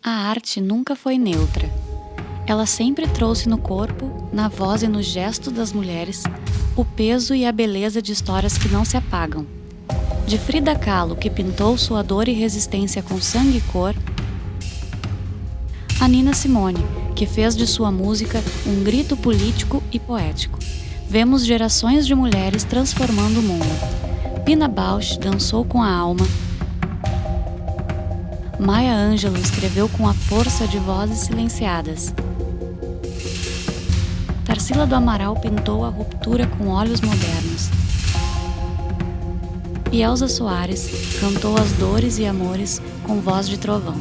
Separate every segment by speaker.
Speaker 1: A arte nunca foi neutra. Ela sempre trouxe no corpo, na voz e no gesto das mulheres o peso e a beleza de histórias que não se apagam. De Frida Kahlo, que pintou sua dor e resistência com sangue e cor, a Nina Simone, que fez de sua música um grito político e poético. Vemos gerações de mulheres transformando o mundo. Pina Bausch dançou com a alma. Maya Angelou escreveu com a força de vozes silenciadas. Tarsila do Amaral pintou a ruptura com olhos modernos. E Elza Soares cantou as dores e amores com voz de trovão.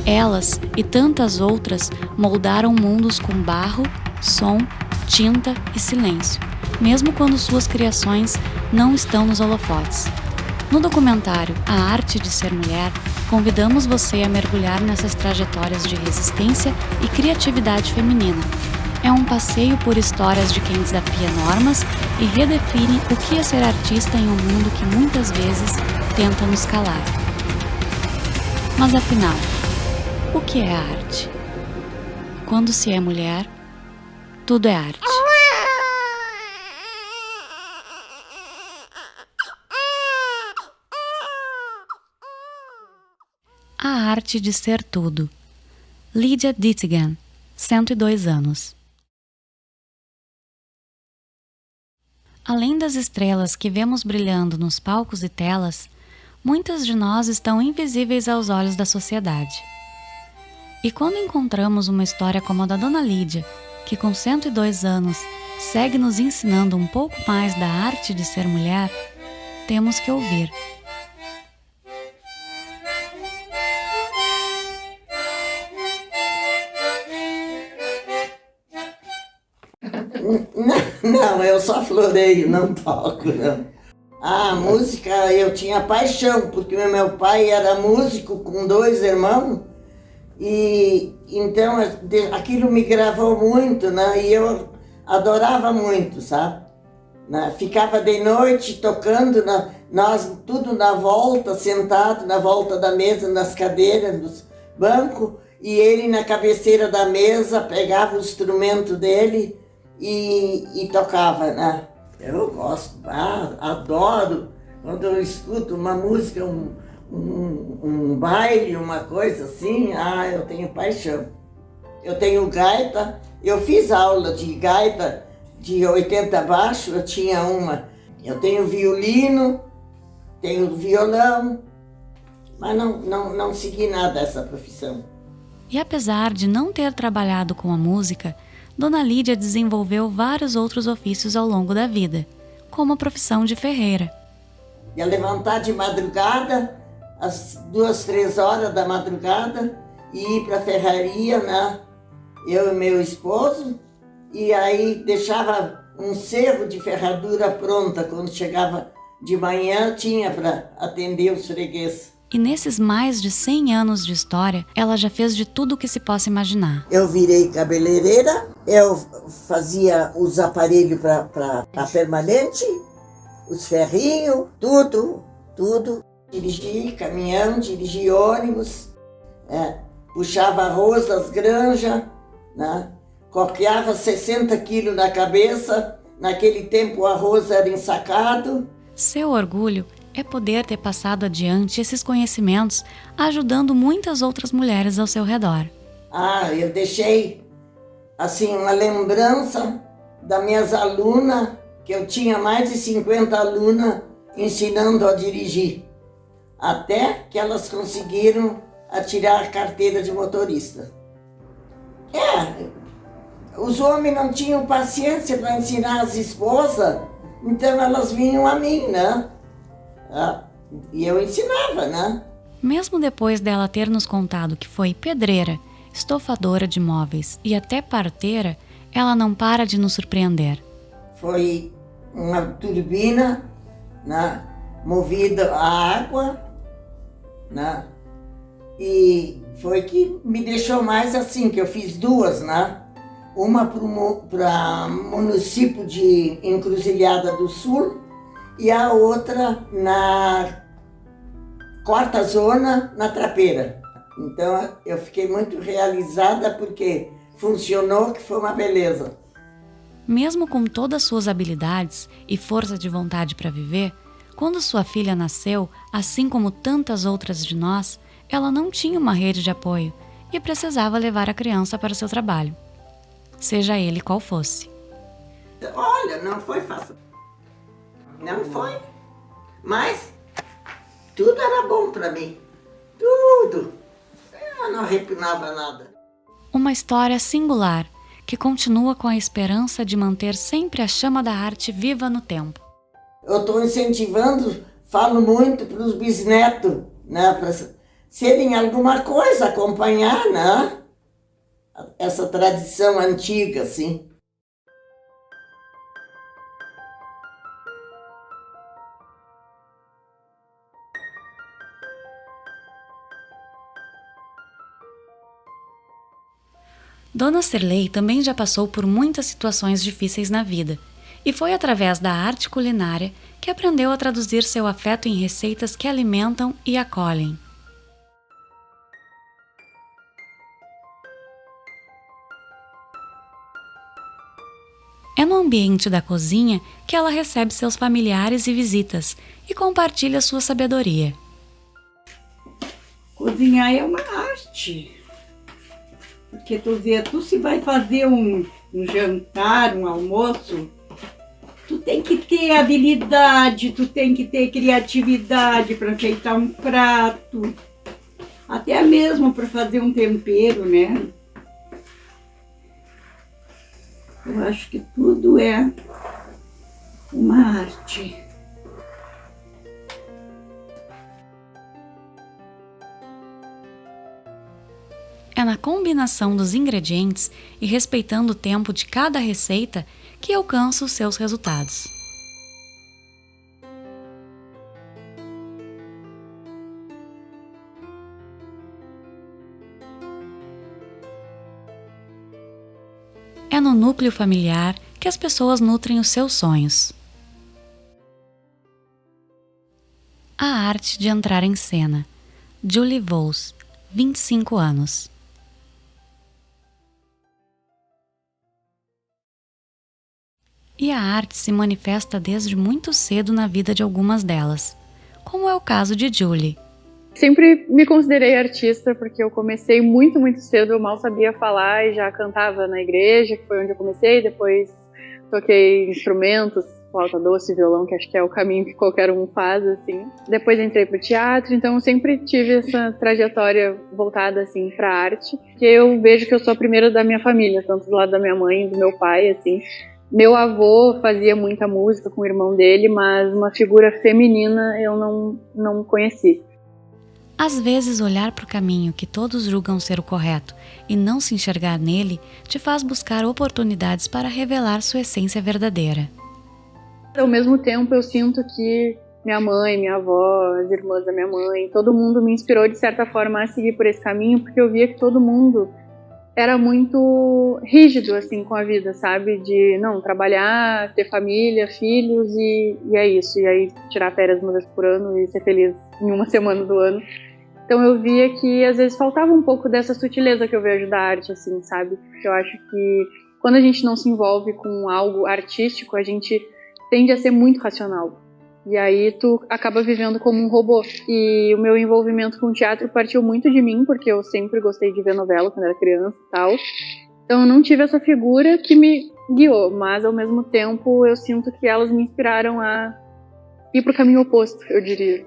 Speaker 1: Elas e tantas outras moldaram mundos com barro, som, tinta e silêncio, mesmo quando suas criações não estão nos holofotes. No documentário A Arte de Ser Mulher, convidamos você a mergulhar nessas trajetórias de resistência e criatividade feminina. É um passeio por histórias de quem desafia normas e redefine o que é ser artista em um mundo que muitas vezes tenta nos calar. Mas afinal, o que é a arte? Quando se é mulher, tudo é arte. A arte de ser tudo. Lydia Dittigan, 102 anos. Além das estrelas que vemos brilhando nos palcos e telas, muitas de nós estão invisíveis aos olhos da sociedade. E quando encontramos uma história como a da Dona Lídia, que com 102 anos segue nos ensinando um pouco mais da arte de ser mulher, temos que ouvir.
Speaker 2: Não, eu só floreio, não toco, não. A música eu tinha paixão, porque meu pai era músico com 2 irmãos, e então aquilo me gravou muito, né? E eu adorava muito, sabe? Ficava de noite tocando, nós tudo na volta, sentado na volta da mesa, nas cadeiras, nos bancos, e ele na cabeceira da mesa pegava o instrumento dele e tocava, né? Eu gosto, adoro quando eu escuto uma música, um baile, uma coisa assim, eu tenho paixão. Eu tenho gaita, eu fiz aula de gaita de 80 abaixo, eu tinha uma. Eu tenho violino, tenho violão, mas não segui nada dessa profissão.
Speaker 1: E apesar de não ter trabalhado com a música, Dona Lídia desenvolveu vários outros ofícios ao longo da vida, como a profissão de ferreira.
Speaker 2: Ia levantar de madrugada, às 2, 3 horas da madrugada, e ir para a ferraria, né? Eu e meu esposo, e aí deixava um cerro de ferradura pronta. Quando chegava de manhã, tinha para atender os fregueses.
Speaker 1: E nesses mais de 100 anos de história, ela já fez de tudo o que se possa imaginar.
Speaker 2: Eu virei cabeleireira, eu fazia os aparelhos para permanente, os ferrinhos, tudo. Dirigi caminhão, dirigi ônibus, puxava arroz das granjas, né? Coqueava 60 quilos na cabeça, naquele tempo o arroz era ensacado.
Speaker 1: Seu orgulho é poder ter passado adiante esses conhecimentos, ajudando muitas outras mulheres ao seu redor.
Speaker 2: Eu deixei assim uma lembrança das minhas alunas, que eu tinha mais de 50 alunas ensinando a dirigir, até que elas conseguiram tirar a carteira de motorista. Os homens não tinham paciência para ensinar as esposas, então elas vinham a mim, né? E eu ensinava, né?
Speaker 1: Mesmo depois dela ter nos contado que foi pedreira, estofadora de móveis e até parteira, ela não para de nos surpreender.
Speaker 2: Foi uma turbina, né, movida a água, né? E foi que me deixou mais assim, que eu fiz 2, né? uma para o município de Encruzilhada do Sul e a outra na quarta zona, na Trapeira. Então eu fiquei muito realizada porque funcionou, que foi uma beleza.
Speaker 1: Mesmo com todas suas habilidades e força de vontade para viver, quando sua filha nasceu, assim como tantas outras de nós, ela não tinha uma rede de apoio e precisava levar a criança para o seu trabalho, seja ele qual fosse.
Speaker 2: Olha, não foi fácil. Não foi. Mas tudo era bom para mim. Tudo. Eu não arrependava nada.
Speaker 1: Uma história singular que continua com a esperança de manter sempre a chama da arte viva no tempo.
Speaker 2: Eu estou incentivando, falo muito para os bisnetos, né, para serem alguma coisa, acompanhar, né, essa tradição antiga, assim.
Speaker 1: Dona Cirlei também já passou por muitas situações difíceis na vida, e foi através da arte culinária que aprendeu a traduzir seu afeto em receitas que alimentam e acolhem. É no ambiente da cozinha que ela recebe seus familiares e visitas e compartilha sua sabedoria.
Speaker 3: Cozinhar é uma arte. Porque tu se vai fazer um jantar, um almoço, tu tem que ter habilidade, tu tem que ter criatividade para enfeitar um prato, até mesmo para fazer um tempero, né? Eu acho que tudo é uma arte.
Speaker 1: É na combinação dos ingredientes e respeitando o tempo de cada receita que alcança os seus resultados. É no núcleo familiar que as pessoas nutrem os seus sonhos. A arte de entrar em cena. Julie Vos, 25 anos. E a arte se manifesta desde muito cedo na vida de algumas delas, como é o caso de Julie.
Speaker 4: Sempre me considerei artista porque eu comecei muito, muito cedo, eu mal sabia falar e já cantava na igreja, que foi onde eu comecei, depois toquei instrumentos, flauta doce, violão, que acho que é o caminho que qualquer um faz, assim. Depois entrei pro teatro, então eu sempre tive essa trajetória voltada, assim, pra arte, que eu vejo que eu sou a primeira da minha família, tanto do lado da minha mãe e do meu pai, assim. Meu avô fazia muita música com o irmão dele, mas uma figura feminina eu não conheci.
Speaker 1: Às vezes, olhar para o caminho que todos julgam ser o correto e não se enxergar nele te faz buscar oportunidades para revelar sua essência verdadeira.
Speaker 4: Ao mesmo tempo, eu sinto que minha mãe, minha avó, as irmãs da minha mãe, todo mundo me inspirou de certa forma a seguir por esse caminho, porque eu via que todo mundo era muito rígido, assim, com a vida, sabe? De, não, trabalhar, ter família, filhos e é isso. E aí tirar férias uma vez por ano e ser feliz em uma semana do ano. Então eu via que às vezes faltava um pouco dessa sutileza que eu vejo da arte, assim, sabe? Eu acho que quando a gente não se envolve com algo artístico, a gente tende a ser muito racional. E aí tu acaba vivendo como um robô. E o meu envolvimento com o teatro partiu muito de mim, porque eu sempre gostei de ver novela quando era criança e tal. Então eu não tive essa figura que me guiou, mas ao mesmo tempo eu sinto que elas me inspiraram a ir pro caminho oposto, eu diria.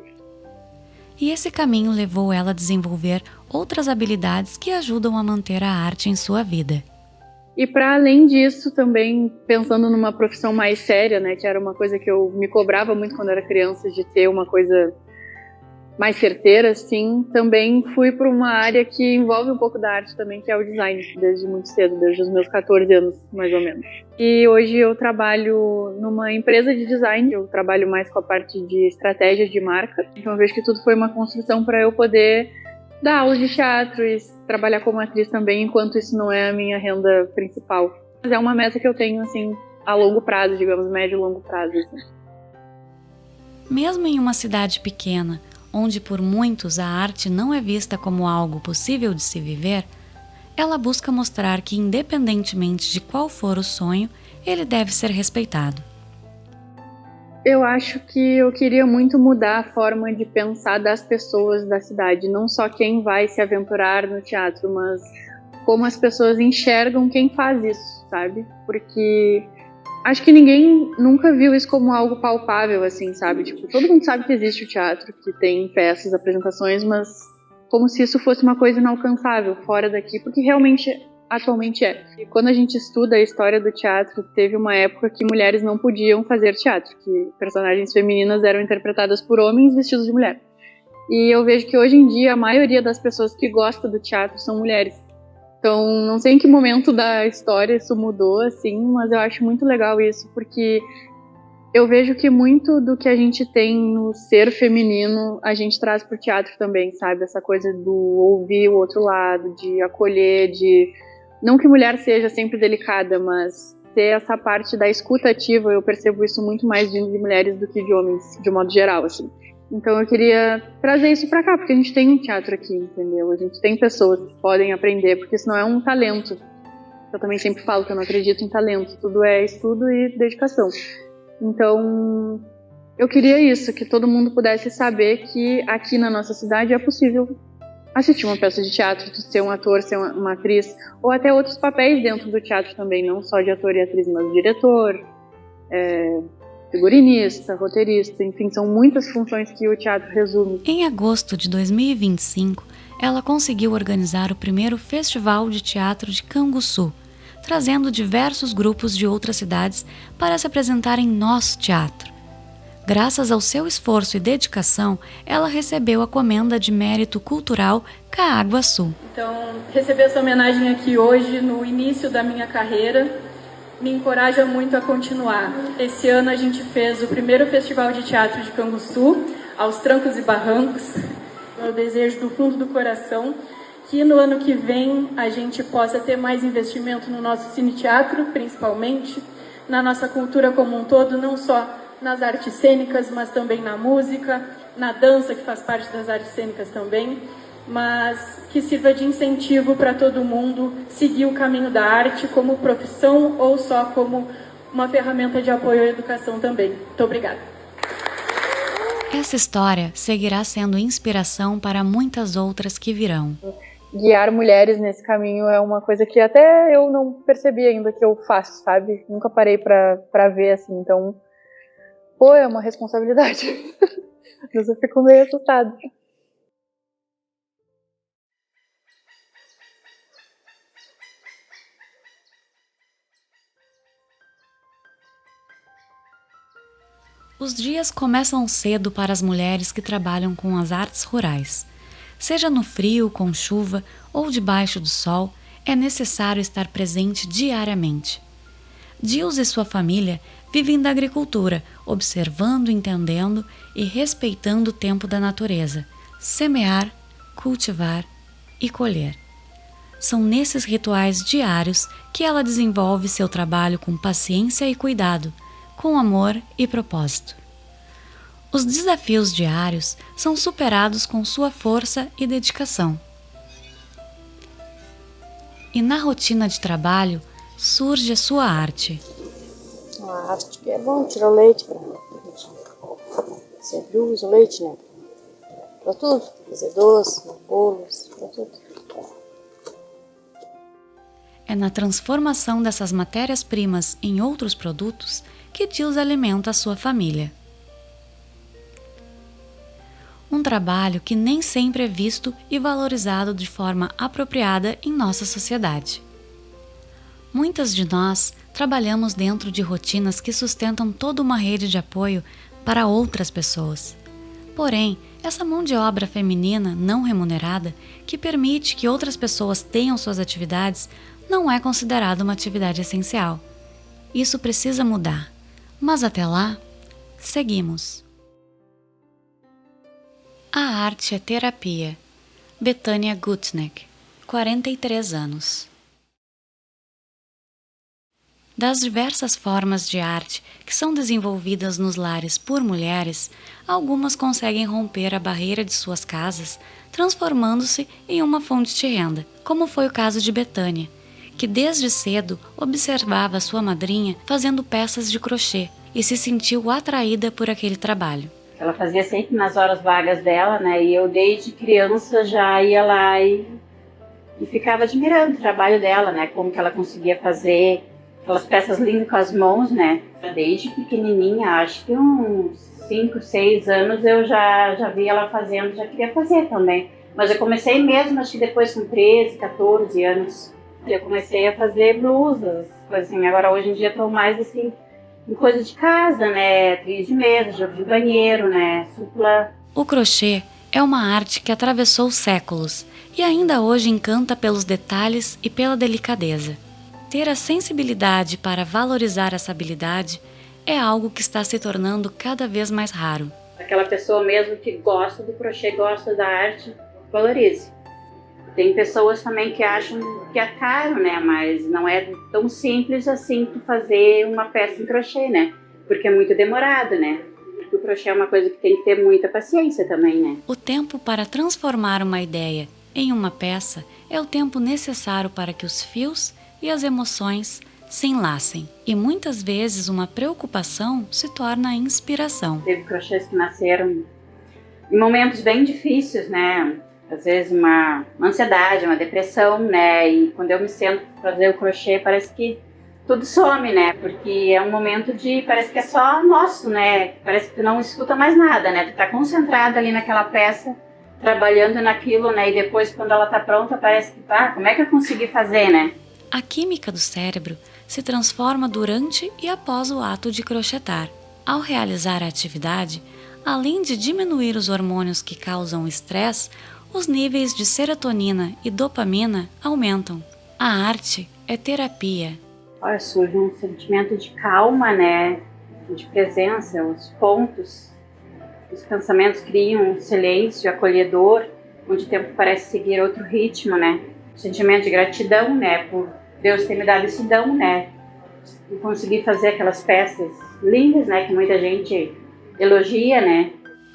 Speaker 1: E esse caminho levou ela a desenvolver outras habilidades que ajudam a manter a arte em sua vida.
Speaker 4: E para além disso, também pensando numa profissão mais séria, né, que era uma coisa que eu me cobrava muito quando era criança, de ter uma coisa mais certeira, assim, também fui para uma área que envolve um pouco da arte também, que é o design, desde muito cedo, desde os meus 14 anos, mais ou menos. E hoje eu trabalho numa empresa de design, eu trabalho mais com a parte de estratégia de marca, então eu vejo que tudo foi uma construção para eu poder dar aulas de teatro e trabalhar como atriz também, enquanto isso não é a minha renda principal. Mas é uma meta que eu tenho, assim, a longo prazo, digamos, médio e longo prazo. Assim.
Speaker 1: Mesmo em uma cidade pequena, onde por muitos a arte não é vista como algo possível de se viver, ela busca mostrar que, independentemente de qual for o sonho, ele deve ser respeitado.
Speaker 4: Eu acho que eu queria muito mudar a forma de pensar das pessoas da cidade, não só quem vai se aventurar no teatro, mas como as pessoas enxergam quem faz isso, sabe? Porque acho que ninguém nunca viu isso como algo palpável, assim, sabe? Tipo, todo mundo sabe que existe o teatro, que tem peças, apresentações, mas como se isso fosse uma coisa inalcançável, fora daqui, porque realmente, atualmente é. E quando a gente estuda a história do teatro, teve uma época que mulheres não podiam fazer teatro, que personagens femininas eram interpretadas por homens vestidos de mulher. E eu vejo que hoje em dia a maioria das pessoas que gostam do teatro são mulheres. Então, não sei em que momento da história isso mudou, assim, mas eu acho muito legal isso, porque eu vejo que muito do que a gente tem no ser feminino, a gente traz pro teatro também, sabe? Essa coisa do ouvir o outro lado, de acolher, de... Não que mulher seja sempre delicada, mas ter essa parte da escuta ativa, eu percebo isso muito mais vindo de mulheres do que de homens, de modo geral, assim. Então eu queria trazer isso pra cá, porque a gente tem um teatro aqui, entendeu? A gente tem pessoas que podem aprender, porque isso não é um talento. Eu também sempre falo que eu não acredito em talento, tudo é estudo e dedicação. Então eu queria isso, que todo mundo pudesse saber que aqui na nossa cidade é possível assistir uma peça de teatro, ser um ator, ser uma atriz, ou até outros papéis dentro do teatro também, não só de ator e atriz, mas diretor, figurinista, roteirista, enfim, são muitas funções que o teatro resume.
Speaker 1: Em agosto de 2025, ela conseguiu organizar o primeiro Festival de Teatro de Canguçu, trazendo diversos grupos de outras cidades para se apresentar em nosso teatro. Graças ao seu esforço e dedicação, ela recebeu a comenda de mérito cultural Caaguaçu.
Speaker 5: Então, receber essa homenagem aqui hoje, no início da minha carreira, me encoraja muito a continuar. Esse ano a gente fez o primeiro Festival de Teatro de Canguçu, aos trancos e barrancos. Eu desejo do fundo do coração que no ano que vem a gente possa ter mais investimento no nosso cine-teatro, principalmente, na nossa cultura como um todo, não só nas artes cênicas, mas também na música, na dança, que faz parte das artes cênicas também, mas que sirva de incentivo para todo mundo seguir o caminho da arte como profissão ou só como uma ferramenta de apoio à educação também. Muito obrigada.
Speaker 1: Essa história seguirá sendo inspiração para muitas outras que virão.
Speaker 4: Guiar mulheres nesse caminho é uma coisa que até eu não percebi ainda que eu faço, sabe? Nunca parei pra ver, assim, então... Pô, é uma responsabilidade. Mas eu fico meio assustada.
Speaker 1: Os dias começam cedo para as mulheres que trabalham com as artes rurais. Seja no frio, com chuva ou debaixo do sol, é necessário estar presente diariamente. Gilza e sua família vivem da agricultura, observando, entendendo e respeitando o tempo da natureza, semear, cultivar e colher. São nesses rituais diários que ela desenvolve seu trabalho com paciência e cuidado, com amor e propósito. Os desafios diários são superados com sua força e dedicação. E na rotina de trabalho surge a sua arte.
Speaker 6: A arte que é bom tirar o leite para sempre uso leite, né? Para tudo, fazer doce, bolos, para tudo.
Speaker 1: É na transformação dessas matérias-primas em outros produtos que Gilza alimenta a sua família. Um trabalho que nem sempre é visto e valorizado de forma apropriada em nossa sociedade. Muitas de nós trabalhamos dentro de rotinas que sustentam toda uma rede de apoio para outras pessoas. Porém, essa mão de obra feminina não remunerada, que permite que outras pessoas tenham suas atividades, não é considerada uma atividade essencial. Isso precisa mudar. Mas até lá, seguimos. A arte é terapia. Betânia Gutneck, 43 anos. Das diversas formas de arte que são desenvolvidas nos lares por mulheres, algumas conseguem romper a barreira de suas casas, transformando-se em uma fonte de renda, como foi o caso de Betânia, que desde cedo observava sua madrinha fazendo peças de crochê e se sentiu atraída por aquele trabalho.
Speaker 7: Ela fazia sempre nas horas vagas dela, né? E eu desde criança já ia lá e ficava admirando o trabalho dela, né? Como que ela conseguia fazer aquelas peças lindas com as mãos, né? Desde pequenininha, acho que uns 5, 6 anos eu já vi ela fazendo, já queria fazer também. Mas eu comecei mesmo, acho que depois com 13, 14 anos. Eu comecei a fazer blusas, coisas assim. Agora hoje em dia estou mais assim, em coisa de casa, né? Trilho de mesa, jogo de banheiro, né? Supla.
Speaker 1: O crochê é uma arte que atravessou séculos e ainda hoje encanta pelos detalhes e pela delicadeza. Ter a sensibilidade para valorizar essa habilidade é algo que está se tornando cada vez mais raro.
Speaker 7: Aquela pessoa mesmo que gosta do crochê, gosta da arte, valorize. Tem pessoas também que acham que é caro, né? Mas não é tão simples assim tu fazer uma peça em crochê, né? Porque é muito demorado, né? Porque o crochê é uma coisa que tem que ter muita paciência também, né?
Speaker 1: O tempo para transformar uma ideia em uma peça é o tempo necessário para que os fios e as emoções se enlacem. E muitas vezes uma preocupação se torna inspiração.
Speaker 7: Teve crochês que nasceram em momentos bem difíceis, né? Às vezes uma ansiedade, uma depressão, né? E quando eu me sento para fazer o crochê, parece que tudo some, né? Porque é um momento de... parece que é só nosso, né? Parece que tu não escuta mais nada, né? Tu tá concentrado ali naquela peça, trabalhando naquilo, né? E depois, quando ela tá pronta, parece que, como é que eu consegui fazer, né?
Speaker 1: A química do cérebro se transforma durante e após o ato de crochetar. Ao realizar a atividade, além de diminuir os hormônios que causam estresse, os níveis de serotonina e dopamina aumentam. A arte é terapia.
Speaker 7: Olha, surge um sentimento de calma, né? De presença, os pontos, os pensamentos criam um silêncio acolhedor, onde o tempo parece seguir outro ritmo, né? O sentimento de gratidão, né? Por Deus ter me dado esse dom, né? E conseguir fazer aquelas peças lindas, né? Que muita gente elogia, né?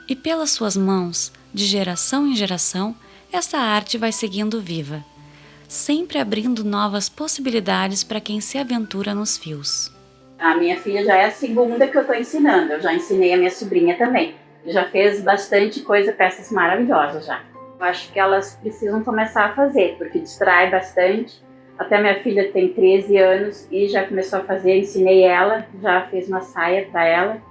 Speaker 1: E pelas suas mãos, de geração em geração, essa arte vai seguindo viva, sempre abrindo novas possibilidades para quem se aventura nos fios.
Speaker 7: A minha filha já é a segunda que eu estou ensinando. Eu já ensinei a minha sobrinha também. Já fez bastante coisa, peças maravilhosas já. Eu acho que elas precisam começar a fazer, porque distrai bastante. Até minha filha tem 13 anos e já começou a fazer, ensinei ela, já fez uma saia para ela.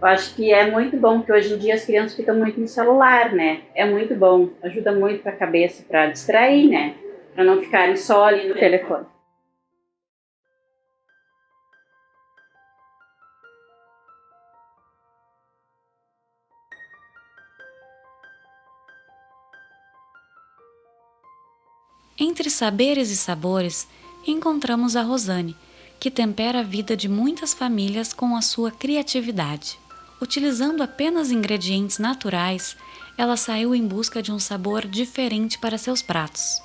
Speaker 7: Eu acho que é muito bom, porque hoje em dia as crianças ficam muito no celular, né? É muito bom, ajuda muito para a cabeça, para distrair, né? Para não ficarem só ali no telefone.
Speaker 1: Entre saberes e sabores, encontramos a Rosane, que tempera a vida de muitas famílias com a sua criatividade. Utilizando apenas ingredientes naturais, ela saiu em busca de um sabor diferente para seus pratos.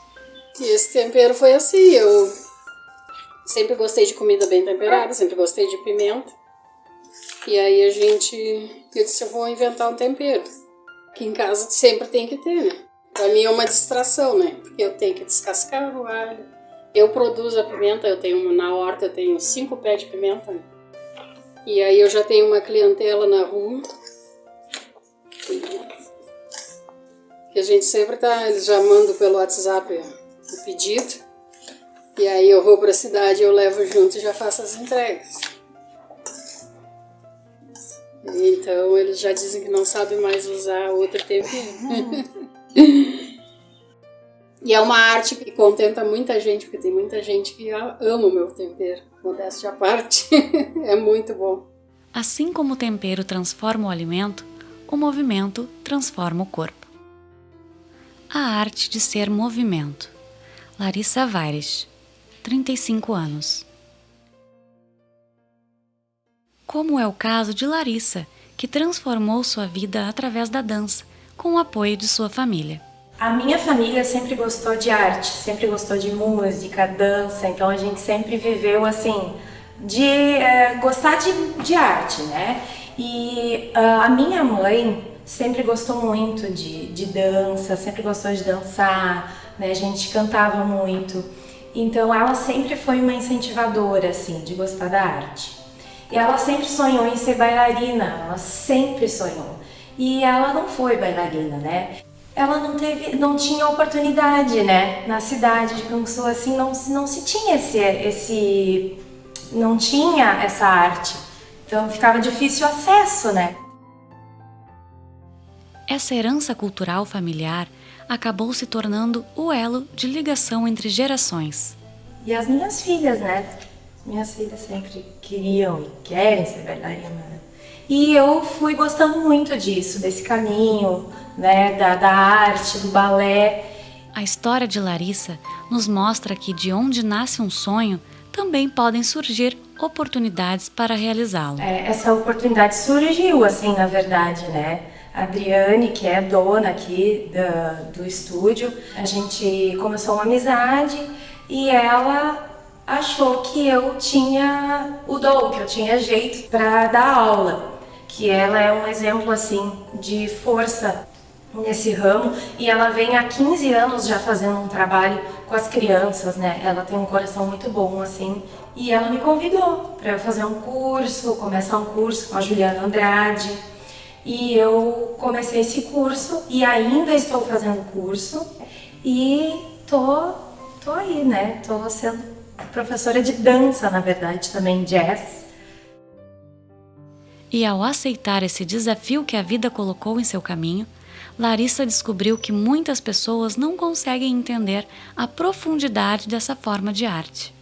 Speaker 8: E esse tempero foi assim, eu sempre gostei de comida bem temperada, sempre gostei de pimenta. E aí eu disse, eu vou inventar um tempero. Que em casa sempre tem que ter, né? Pra mim é uma distração, né? Porque eu tenho que descascar o alho. Eu produzo a pimenta, na horta eu tenho 5 pés de pimenta, né? E aí eu já tenho uma clientela na rua. Que a gente sempre eles já mandam pelo WhatsApp o pedido. E aí eu vou pra cidade, eu levo junto e já faço as entregas. Então eles já dizem que não sabem mais usar outro tempero. E é uma arte que contenta muita gente, porque tem muita gente que ama o meu tempero, modéstia à parte. É muito bom.
Speaker 1: Assim como o tempero transforma o alimento, o movimento transforma o corpo. A arte de ser movimento. Larissa Vares, 35 anos. Como é o caso de Larissa, que transformou sua vida através da dança, com o apoio de sua família.
Speaker 9: A minha família sempre gostou de arte, sempre gostou de música, dança, então a gente sempre viveu assim, de gostar de arte, né? E a minha mãe sempre gostou muito de dança, sempre gostou de dançar, né? A gente cantava muito. Então ela sempre foi uma incentivadora, assim, de gostar da arte. E ela sempre sonhou em ser bailarina, ela sempre sonhou. E ela não foi bailarina, né? Ela não tinha oportunidade, né? Na cidade de Canguçu, assim, não se tinha não tinha essa arte. Então ficava difícil o acesso, né?
Speaker 1: Essa herança cultural familiar acabou se tornando o elo de ligação entre gerações.
Speaker 9: E as minhas filhas, né? Minhas filhas sempre queriam e querem ser bailarinas, né? E eu fui gostando muito disso, desse caminho, né? Da arte, do balé.
Speaker 1: A história de Larissa nos mostra que de onde nasce um sonho, também podem surgir oportunidades para realizá-lo.
Speaker 9: Essa oportunidade surgiu, assim, na verdade, né? A Adriane, que é dona aqui do estúdio, a gente começou uma amizade e ela achou que eu tinha o dom, que eu tinha jeito para dar aula, que ela é um exemplo, assim, de força nesse ramo, e ela vem há 15 anos já fazendo um trabalho com as crianças, né? Ela tem um coração muito bom, assim, e ela me convidou para eu fazer um curso, começar um curso com a Juliana Andrade, e eu comecei esse curso e ainda estou fazendo curso e tô aí, né? Tô sendo professora de dança, na verdade, também jazz.
Speaker 1: E ao aceitar esse desafio que a vida colocou em seu caminho, Larissa descobriu que muitas pessoas não conseguem entender a profundidade dessa forma de arte.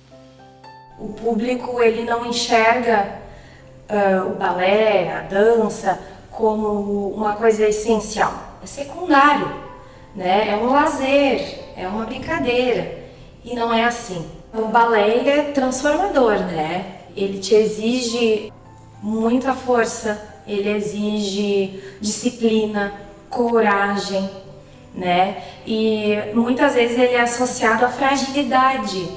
Speaker 9: O público, ele não enxerga o balé, a dança, como uma coisa essencial. É secundário, né? É um lazer, é uma brincadeira. E não é assim. O balé, ele é transformador, né? Ele te exige muita força, ele exige disciplina, coragem, né? E muitas vezes ele é associado à fragilidade.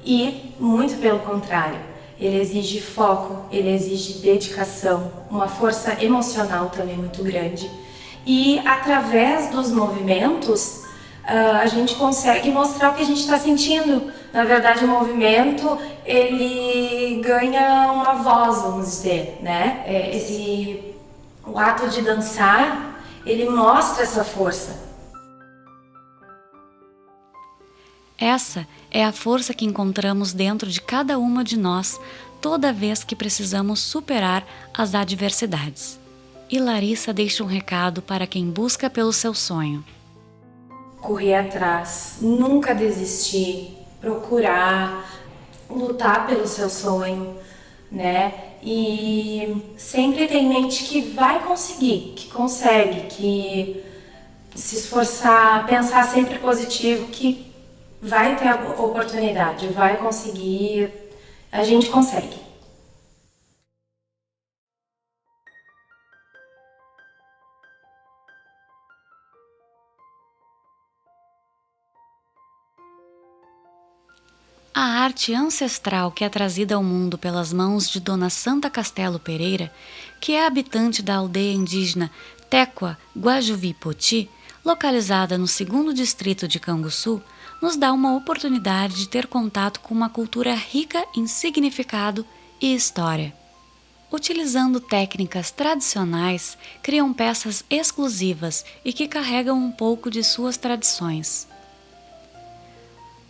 Speaker 9: E muito pelo contrário, ele exige foco, ele exige dedicação, uma força emocional também muito grande. E através dos movimentos, a gente consegue mostrar o que a gente está sentindo. Na verdade, o movimento, ele ganha uma voz, vamos dizer, né? O ato de dançar, ele mostra essa força.
Speaker 1: Essa é a força que encontramos dentro de cada uma de nós toda vez que precisamos superar as adversidades. E Larissa deixa um recado para quem busca pelo seu sonho.
Speaker 9: Correr atrás, nunca desistir, procurar, lutar pelo seu sonho, né? E sempre ter em mente que vai conseguir, que consegue, que se esforçar, pensar sempre positivo, que vai ter a oportunidade, vai conseguir, a gente consegue.
Speaker 1: A arte ancestral que é trazida ao mundo pelas mãos de Dona Santa Castelo Pereira, que é habitante da aldeia indígena Tecua Guajuvi Poti, localizada no 2º distrito de Canguçu, nos dá uma oportunidade de ter contato com uma cultura rica em significado e história. Utilizando técnicas tradicionais, criam peças exclusivas e que carregam um pouco de suas tradições.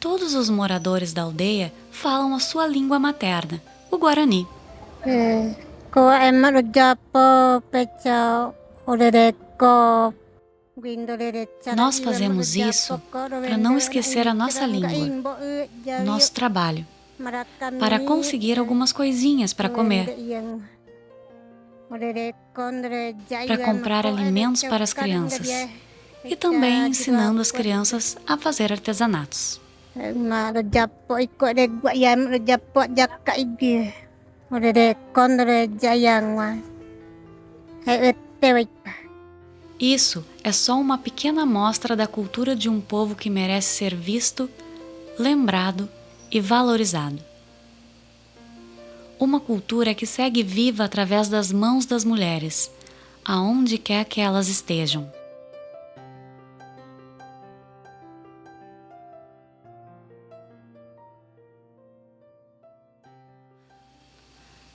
Speaker 1: Todos os moradores da aldeia falam a sua língua materna, o Guarani. Nós fazemos isso para não esquecer a nossa língua, o nosso trabalho, para conseguir algumas coisinhas para comer, para comprar alimentos para as crianças e também ensinando as crianças a fazer artesanatos. Isso é só uma pequena amostra da cultura de um povo que merece ser visto, lembrado e valorizado. Uma cultura que segue viva através das mãos das mulheres, aonde quer que elas estejam.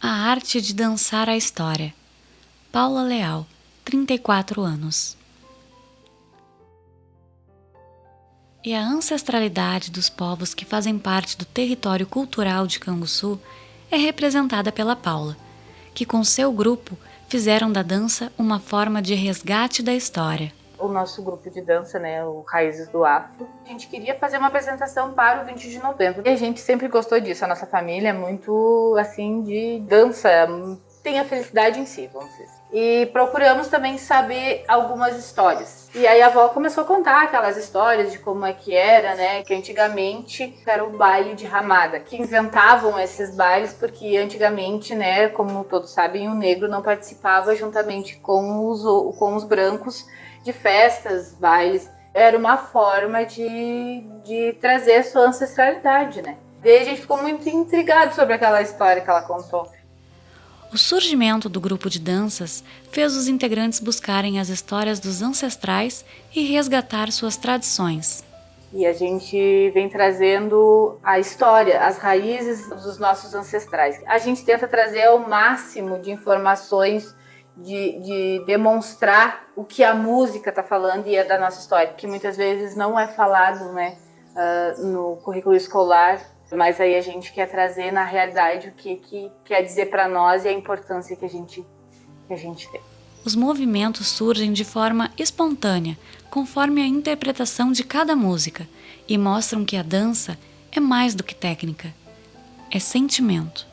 Speaker 1: A arte de dançar a história. Paula Leal, 34 anos. E a ancestralidade dos povos que fazem parte do território cultural de Canguçu é representada pela Paula, que com seu grupo fizeram da dança uma forma de resgate da história.
Speaker 10: O nosso grupo de dança, né, o Raízes do Afro, a gente queria fazer uma apresentação para o 20 de novembro. E a gente sempre gostou disso, a nossa família é muito, assim, de dança, tem a felicidade em si, vamos dizer. E procuramos também saber algumas histórias. E aí a avó começou a contar aquelas histórias de como é que era, né? Que antigamente era o baile de ramada, que inventavam esses bailes porque antigamente, né, como todos sabem, o negro não participava juntamente com os brancos de festas, bailes. Era uma forma de trazer sua ancestralidade, né? E aí a gente ficou muito intrigado sobre aquela história que ela contou.
Speaker 1: O surgimento do grupo de danças fez os integrantes buscarem as histórias dos ancestrais e resgatar suas tradições.
Speaker 10: E a gente vem trazendo a história, as raízes dos nossos ancestrais. A gente tenta trazer ao máximo de informações, de demonstrar o que a música está falando e é da nossa história, que muitas vezes não é falado, né, no currículo escolar. Mas aí a gente quer trazer na realidade o que quer dizer para nós e a importância que a gente tem.
Speaker 1: Os movimentos surgem de forma espontânea, conforme a interpretação de cada música, e mostram que a dança é mais do que técnica, é sentimento.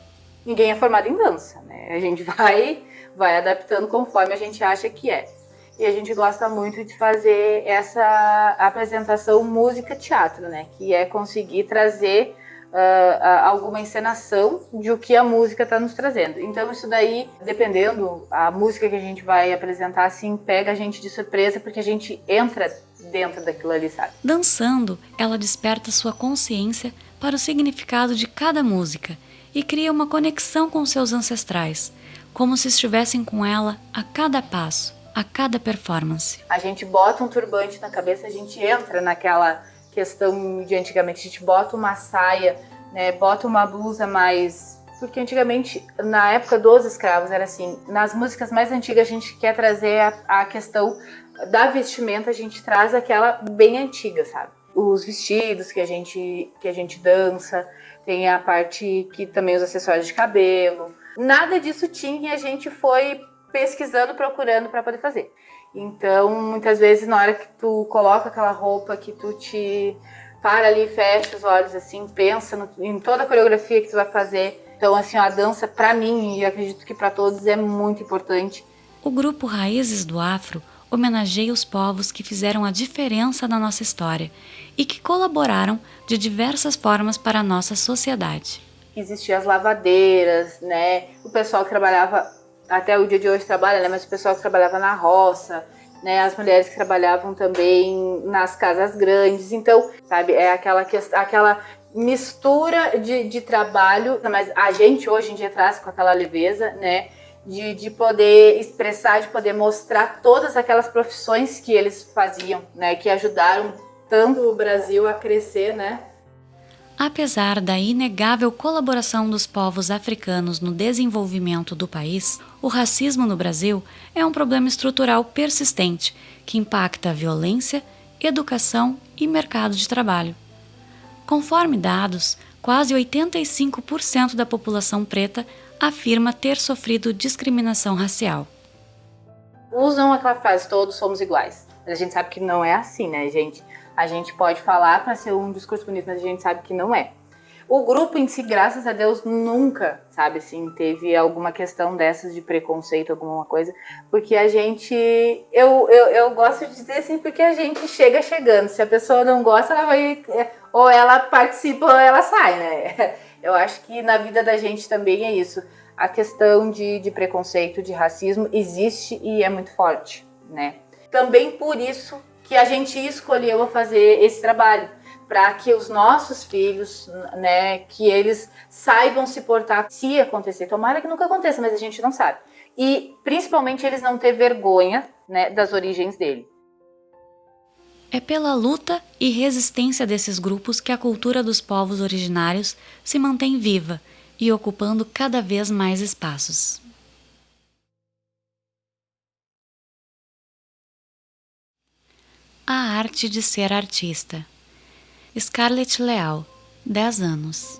Speaker 10: Ninguém é formado em dança, né? A gente vai adaptando conforme a gente acha que é. E a gente gosta muito de fazer essa apresentação música-teatro, né? Que é conseguir trazer alguma encenação de o que a música está nos trazendo. Então isso daí, dependendo, a música que a gente vai apresentar, assim, pega a gente de surpresa, porque a gente entra dentro daquilo ali, sabe?
Speaker 1: Dançando, ela desperta sua consciência para o significado de cada música e cria uma conexão com seus ancestrais, como se estivessem com ela a cada passo, a cada performance.
Speaker 10: A gente bota um turbante na cabeça, a gente entra naquela questão de antigamente, a gente bota uma saia, né, bota uma blusa mais... Porque antigamente, na época dos escravos, era assim, nas músicas mais antigas a gente quer trazer a questão da vestimenta, a gente traz aquela bem antiga, sabe? Os vestidos que a gente dança, tem a parte que também os acessórios de cabelo, nada disso tinha e a gente foi pesquisando, procurando para poder fazer. Então, muitas vezes, na hora que tu coloca aquela roupa, que tu te para ali, fecha os olhos, assim, pensa em toda a coreografia que tu vai fazer. Então, assim, a dança, pra mim, e acredito que pra todos, é muito importante.
Speaker 1: O grupo Raízes do Afro homenageia os povos que fizeram a diferença na nossa história e que colaboraram de diversas formas para a nossa sociedade.
Speaker 10: Existiam as lavadeiras, né? O pessoal que trabalhava... Até o dia de hoje trabalha, né? Mas o pessoal que trabalhava na roça, né? As mulheres que trabalhavam também nas casas grandes. Então, sabe, é aquela mistura de trabalho, mas a gente hoje em dia traz com aquela leveza, né? De poder expressar, de poder mostrar todas aquelas profissões que eles faziam, né? Que ajudaram tanto o Brasil a crescer, né?
Speaker 1: Apesar da inegável colaboração dos povos africanos no desenvolvimento do país, o racismo no Brasil é um problema estrutural persistente que impacta a violência, educação e mercado de trabalho. Conforme dados, quase 85% da população preta afirma ter sofrido discriminação racial.
Speaker 10: Usam aquela frase, todos somos iguais. Mas a gente sabe que não é assim, né, gente? A gente pode falar para ser um discurso bonito, mas a gente sabe que não é. O grupo em si, graças a Deus, nunca, sabe, assim, teve alguma questão dessas de preconceito, alguma coisa, porque a gente, eu gosto de dizer assim, porque a gente chega chegando. Se a pessoa não gosta, ela vai, ou ela participa ou ela sai, né? Eu acho que na vida da gente também é isso. A questão de preconceito, de racismo, existe e é muito forte, né? Também por isso que a gente escolheu fazer esse trabalho, para que os nossos filhos, né, que eles saibam se portar se acontecer. Tomara que nunca aconteça, mas a gente não sabe. E principalmente eles não ter vergonha, né, das origens dele.
Speaker 1: É pela luta e resistência desses grupos que a cultura dos povos originários se mantém viva e ocupando cada vez mais espaços. A arte de ser artista. Scarlett Leal, 10 anos.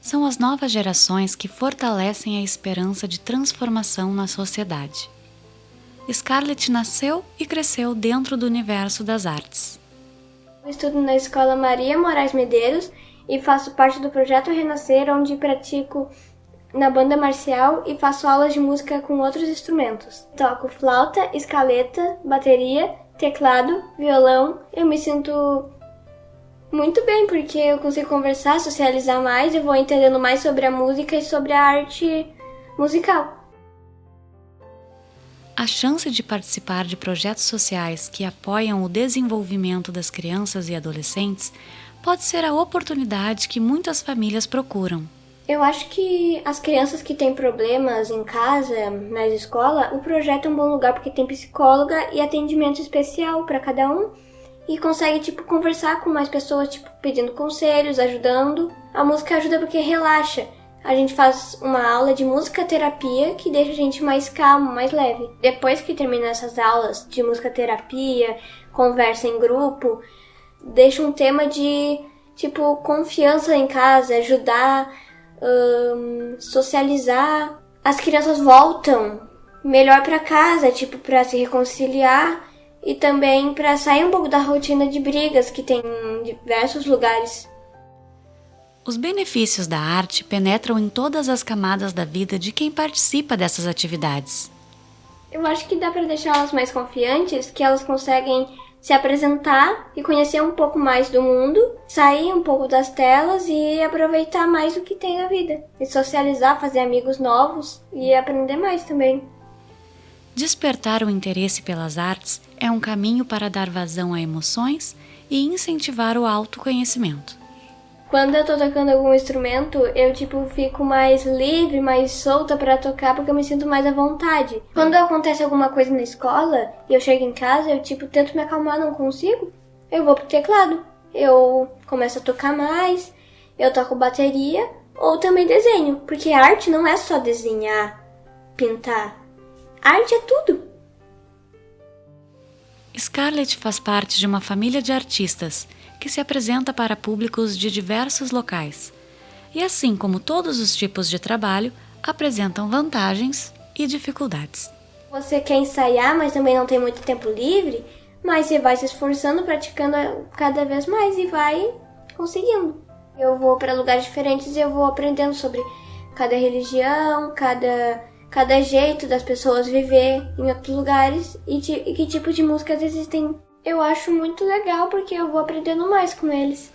Speaker 1: São as novas gerações que fortalecem a esperança de transformação na sociedade. Scarlett nasceu e cresceu dentro do universo das artes.
Speaker 11: Eu estudo na Escola Maria Moraes Medeiros e faço parte do Projeto Renascer, onde pratico na banda marcial e faço aulas de música com outros instrumentos. Toco flauta, escaleta, bateria, teclado, violão. Eu me sinto muito bem porque eu consigo conversar, socializar mais, eu vou entendendo mais sobre a música e sobre a arte musical.
Speaker 1: A chance de participar de projetos sociais que apoiam o desenvolvimento das crianças e adolescentes pode ser a oportunidade que muitas famílias procuram.
Speaker 11: Eu acho que as crianças que têm problemas em casa, na escola, o projeto é um bom lugar porque tem psicóloga e atendimento especial para cada um e consegue, conversar com mais pessoas, pedindo conselhos, ajudando. A música ajuda porque relaxa. A gente faz uma aula de música-terapia que deixa a gente mais calmo, mais leve. Depois que termina essas aulas de música-terapia, conversa em grupo, deixa um tema de, confiança em casa, ajudar, socializar. As crianças voltam melhor para casa, para se reconciliar e também para sair um pouco da rotina de brigas que tem em diversos lugares.
Speaker 1: Os benefícios da arte penetram em todas as camadas da vida de quem participa dessas atividades.
Speaker 11: Eu acho que dá para deixá-las mais confiantes, que elas conseguem se apresentar e conhecer um pouco mais do mundo, sair um pouco das telas e aproveitar mais o que tem na vida. E socializar, fazer amigos novos e aprender mais também.
Speaker 1: Despertar o interesse pelas artes é um caminho para dar vazão a emoções e incentivar o autoconhecimento.
Speaker 11: Quando eu tô tocando algum instrumento, eu fico mais livre, mais solta pra tocar, porque eu me sinto mais à vontade. Quando acontece alguma coisa na escola e eu chego em casa, eu tento me acalmar, não consigo, eu vou pro teclado. Eu começo a tocar mais, eu toco bateria ou também desenho, porque arte não é só desenhar, pintar. Arte é tudo.
Speaker 1: Scarlett faz parte de uma família de artistas que se apresenta para públicos de diversos locais. E assim como todos os tipos de trabalho, apresentam vantagens e dificuldades.
Speaker 11: Você quer ensaiar, mas também não tem muito tempo livre, mas você vai se esforçando, praticando cada vez mais e vai conseguindo. Eu vou para lugares diferentes e eu vou aprendendo sobre cada religião, cada jeito das pessoas viver em outros lugares e que tipo de músicas existem. Eu acho muito legal porque eu vou aprendendo mais com eles.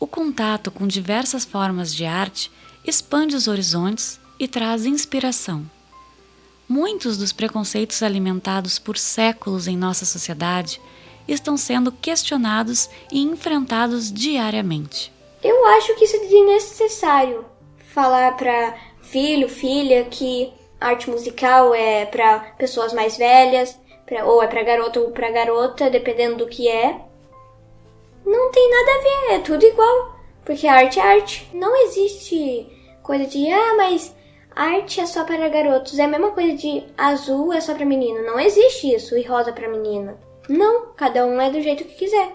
Speaker 1: O contato com diversas formas de arte expande os horizontes e traz inspiração. Muitos dos preconceitos alimentados por séculos em nossa sociedade estão sendo questionados e enfrentados diariamente.
Speaker 11: Eu acho que isso é desnecessário. Falar para filho, filha que arte musical é para pessoas mais velhas, ou é para garoto ou para garota, dependendo do que é. Não tem nada a ver, é tudo igual, porque arte é arte. Não existe coisa de, mas arte é só para garotos. É a mesma coisa de azul é só para menino. Não existe isso, e rosa para menina. Não, cada um é do jeito que quiser.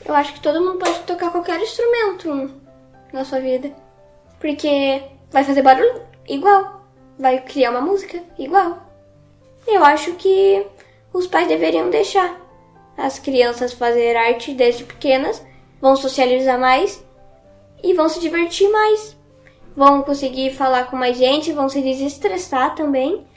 Speaker 11: Eu acho que todo mundo pode tocar qualquer instrumento na sua vida, porque vai fazer barulho igual, vai criar uma música igual. Eu acho que os pais deveriam deixar as crianças fazer arte desde pequenas, vão socializar mais e vão se divertir mais. Vão conseguir falar com mais gente, vão se desestressar também.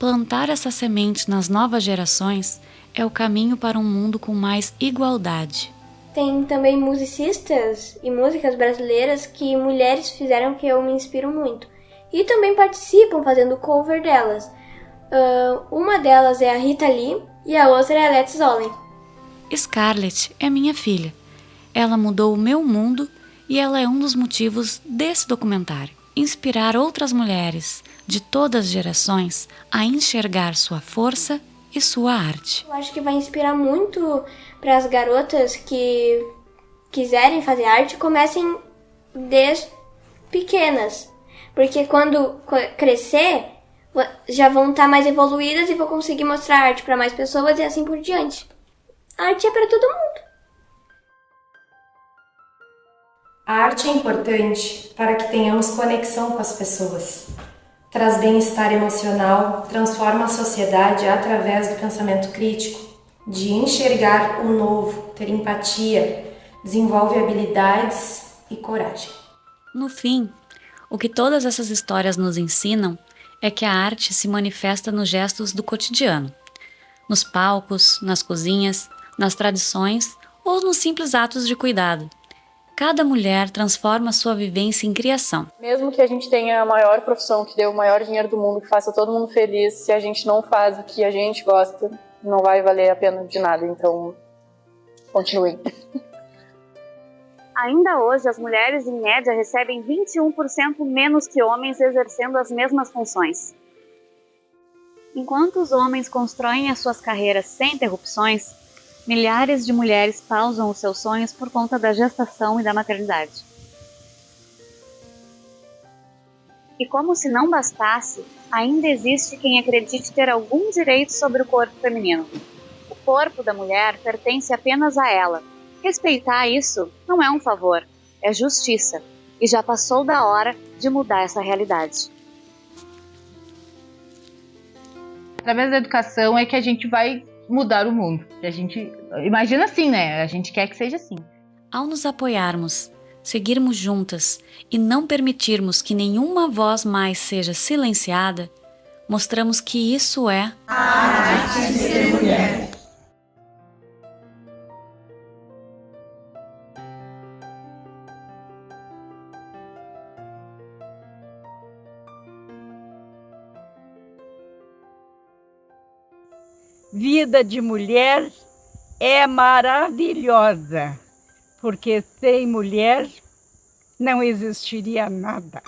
Speaker 1: Plantar essa semente nas novas gerações é o caminho para um mundo com mais igualdade.
Speaker 11: Tem também musicistas e músicas brasileiras que mulheres fizeram que eu me inspiro muito. E também participam fazendo cover delas. Uma delas é a Rita Lee e a outra é a Let's Zollin.
Speaker 1: Scarlett é minha filha. Ela mudou o meu mundo e ela é um dos motivos desse documentário. Inspirar outras mulheres de todas as gerações a enxergar sua força e sua arte.
Speaker 11: Eu acho que vai inspirar muito para as garotas que quiserem fazer arte, comecem desde pequenas. Porque quando crescer, já vão estar mais evoluídas e vão conseguir mostrar arte para mais pessoas e assim por diante. A arte é para todo mundo.
Speaker 9: A arte é importante para que tenhamos conexão com as pessoas. Traz bem-estar emocional, transforma a sociedade através do pensamento crítico, de enxergar o novo, ter empatia, desenvolve habilidades e coragem.
Speaker 1: No fim, o que todas essas histórias nos ensinam é que a arte se manifesta nos gestos do cotidiano, nos palcos, nas cozinhas, nas tradições ou nos simples atos de cuidado. Cada mulher transforma sua vivência em criação.
Speaker 4: Mesmo que a gente tenha a maior profissão, que dê o maior dinheiro do mundo, que faça todo mundo feliz, se a gente não faz o que a gente gosta, não vai valer a pena de nada. Então, continuem.
Speaker 12: Ainda hoje, as mulheres, em média, recebem 21% menos que homens exercendo as mesmas funções. Enquanto os homens constroem as suas carreiras sem interrupções, milhares de mulheres pausam os seus sonhos por conta da gestação e da maternidade. E como se não bastasse, ainda existe quem acredite ter algum direito sobre o corpo feminino. O corpo da mulher pertence apenas a ela. Respeitar isso não é um favor, é justiça. E já passou da hora de mudar essa realidade.
Speaker 10: Através da educação é que a gente vai mudar o mundo. A gente imagina assim, né? A gente quer que seja assim.
Speaker 1: Ao nos apoiarmos, seguirmos juntas e não permitirmos que nenhuma voz mais seja silenciada, mostramos que isso é
Speaker 13: a arte de ser mulher.
Speaker 3: Vida de mulher é maravilhosa, porque sem mulher não existiria nada.